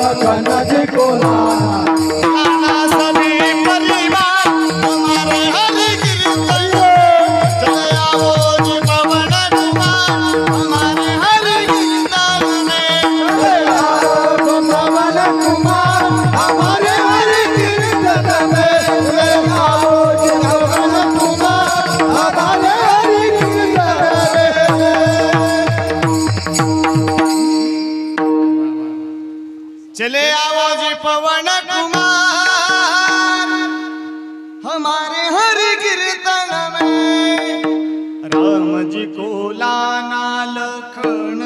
लखन जी को लाना सभी परिवार हमारे हरि कीर्तन चले आओ जी पवन कुमार हमारे हरि कीर्तन में चले आओ पवन कुमार हमारे हरि कीर्तन में चले आओ जी पवन कुमार हमारे हरि कीर्तन में चले आओ जी पवन कुमार हमारे हरि कीर्तन में राम जी को लाना लखन